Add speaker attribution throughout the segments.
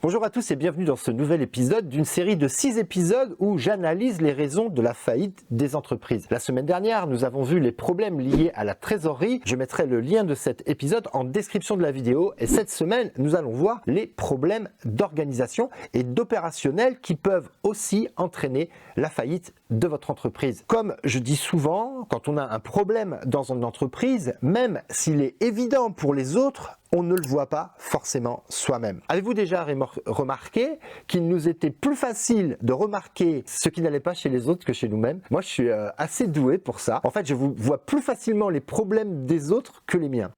Speaker 1: Bonjour à tous et bienvenue dans ce nouvel épisode d'une série de 6 épisodes où j'analyse les raisons de la faillite des entreprises. La semaine dernière, nous avons vu les problèmes liés à la trésorerie. Je mettrai le lien de cet épisode en description de la vidéo. Et cette semaine, nous allons voir les problèmes d'organisation et d'opérationnel qui peuvent aussi entraîner la faillite de votre entreprise. Comme je dis souvent, quand on a un problème dans une entreprise, même s'il est évident pour les autres, on ne le voit pas forcément soi-même. Avez-vous déjà remarqué qu'il nous était plus facile de remarquer ce qui n'allait pas chez les autres que chez nous-mêmes? Moi, je suis assez doué pour ça. En fait, je vois plus facilement les problèmes des autres que les miens.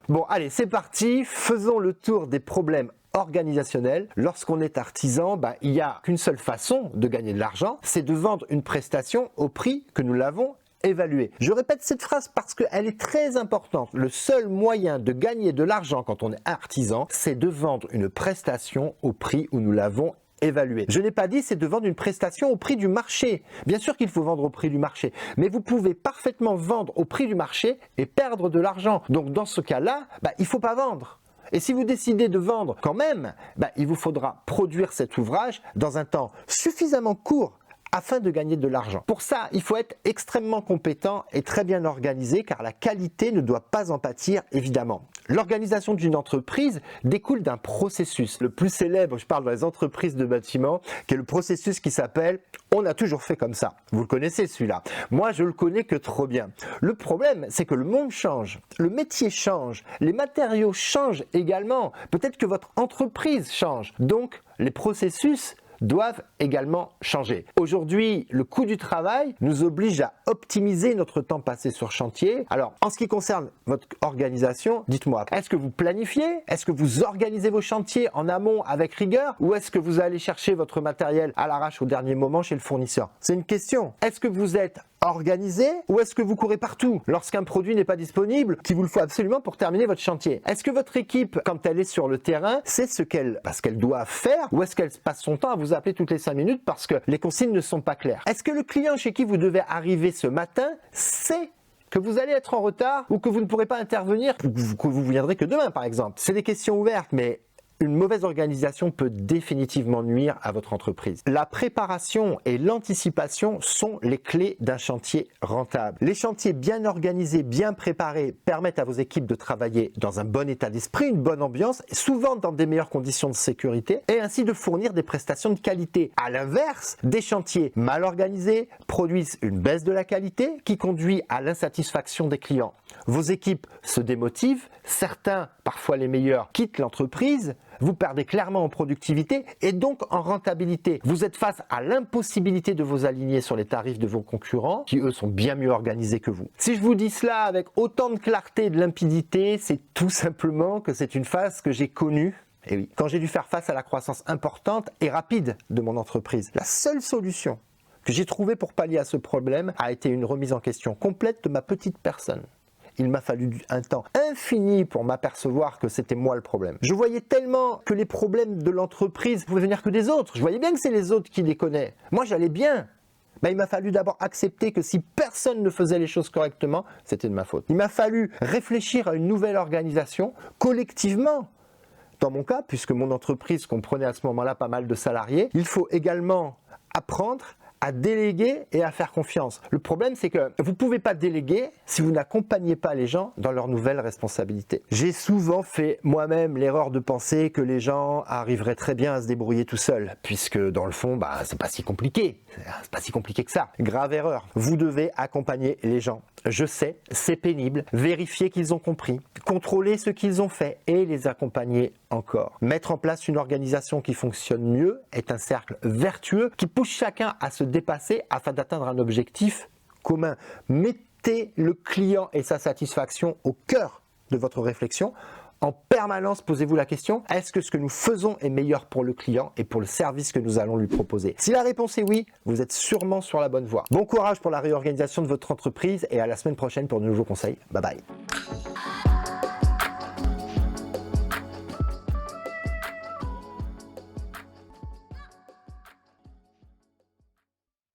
Speaker 1: Bon, allez, c'est parti. Faisons le tour des problèmes organisationnel. Lorsqu'on est artisan, il n'y a qu'une seule façon de gagner de l'argent, c'est de vendre une prestation au prix que nous l'avons évalué. Je répète cette phrase parce qu'elle est très importante. Le seul moyen de gagner de l'argent quand on est artisan, c'est de vendre une prestation au prix où nous l'avons évalué. Je n'ai pas dit c'est de vendre une prestation au prix du marché. Bien sûr qu'il faut vendre au prix du marché, mais vous pouvez parfaitement vendre au prix du marché et perdre de l'argent. Donc dans ce cas-là, il ne faut pas vendre. Et si vous décidez de vendre quand même, il vous faudra produire cet ouvrage dans un temps suffisamment court afin de gagner de l'argent. Pour ça, il faut être extrêmement compétent et très bien organisé car la qualité ne doit pas en pâtir évidemment. L'organisation d'une entreprise découle d'un processus. Le plus célèbre, je parle dans les entreprises de bâtiment, qui est le processus qui s'appelle « On a toujours fait comme ça ». Vous le connaissez celui-là. Moi, je le connais que trop bien. Le problème, c'est que le monde change, le métier change, les matériaux changent également. Peut-être que votre entreprise change. Donc, les processus doivent également changer. Aujourd'hui, le coût du travail nous oblige à optimiser notre temps passé sur chantier. Alors, en ce qui concerne votre organisation, dites-moi, est-ce que vous planifiez? Est-ce que vous organisez vos chantiers en amont avec rigueur? Ou est-ce que vous allez chercher votre matériel à l'arrache au dernier moment chez le fournisseur? C'est une question. Est-ce que vous êtes organisé ou est-ce que vous courez partout lorsqu'un produit n'est pas disponible qu'il vous le faut absolument pour terminer votre chantier? Est-ce que votre équipe, quand elle est sur le terrain, sait ce qu'elle doit faire ou est-ce qu'elle passe son temps à vous appeler toutes les 5 minutes parce que les consignes ne sont pas claires? Est-ce que le client chez qui vous devez arriver ce matin sait que vous allez être en retard ou que vous ne pourrez pas intervenir ou que vous viendrez que demain par exemple? C'est des questions ouvertes, mais une mauvaise organisation peut définitivement nuire à votre entreprise. La préparation et l'anticipation sont les clés d'un chantier rentable. Les chantiers bien organisés, bien préparés permettent à vos équipes de travailler dans un bon état d'esprit, une bonne ambiance, souvent dans des meilleures conditions de sécurité et ainsi de fournir des prestations de qualité. À l'inverse, des chantiers mal organisés produisent une baisse de la qualité qui conduit à l'insatisfaction des clients. Vos équipes se démotivent, certains, parfois les meilleurs, quittent l'entreprise. Vous perdez clairement en productivité et donc en rentabilité. Vous êtes face à l'impossibilité de vous aligner sur les tarifs de vos concurrents qui eux sont bien mieux organisés que vous. Si je vous dis cela avec autant de clarté et de limpidité, c'est tout simplement que c'est une phase que j'ai connue. Et oui, quand j'ai dû faire face à la croissance importante et rapide de mon entreprise. La seule solution que j'ai trouvée pour pallier à ce problème a été une remise en question complète de ma petite personne. Il m'a fallu un temps infini pour m'apercevoir que c'était moi le problème. Je voyais tellement que les problèmes de l'entreprise pouvaient venir que des autres. Je voyais bien que c'est les autres qui déconnaient. Moi, j'allais bien. Il m'a fallu d'abord accepter que si personne ne faisait les choses correctement, c'était de ma faute. Il m'a fallu réfléchir à une nouvelle organisation collectivement. Dans mon cas, puisque mon entreprise comprenait à ce moment-là pas mal de salariés, il faut également apprendre à déléguer et à faire confiance. Le problème, c'est que vous ne pouvez pas déléguer si vous n'accompagnez pas les gens dans leurs nouvelles responsabilités. J'ai souvent fait moi-même l'erreur de penser que les gens arriveraient très bien à se débrouiller tout seuls, puisque dans le fond, c'est pas si compliqué. C'est pas si compliqué que ça. Grave erreur. Vous devez accompagner les gens. Je sais, c'est pénible. Vérifier qu'ils ont compris, contrôler ce qu'ils ont fait et les accompagner encore. Mettre en place une organisation qui fonctionne mieux est un cercle vertueux qui pousse chacun à se dépasser afin d'atteindre un objectif commun. Mettez le client et sa satisfaction au cœur de votre réflexion. En permanence, posez-vous la question, est-ce que ce que nous faisons est meilleur pour le client et pour le service que nous allons lui proposer? Si la réponse est oui, vous êtes sûrement sur la bonne voie. Bon courage pour la réorganisation de votre entreprise et à la semaine prochaine pour de nouveaux conseils. Bye bye.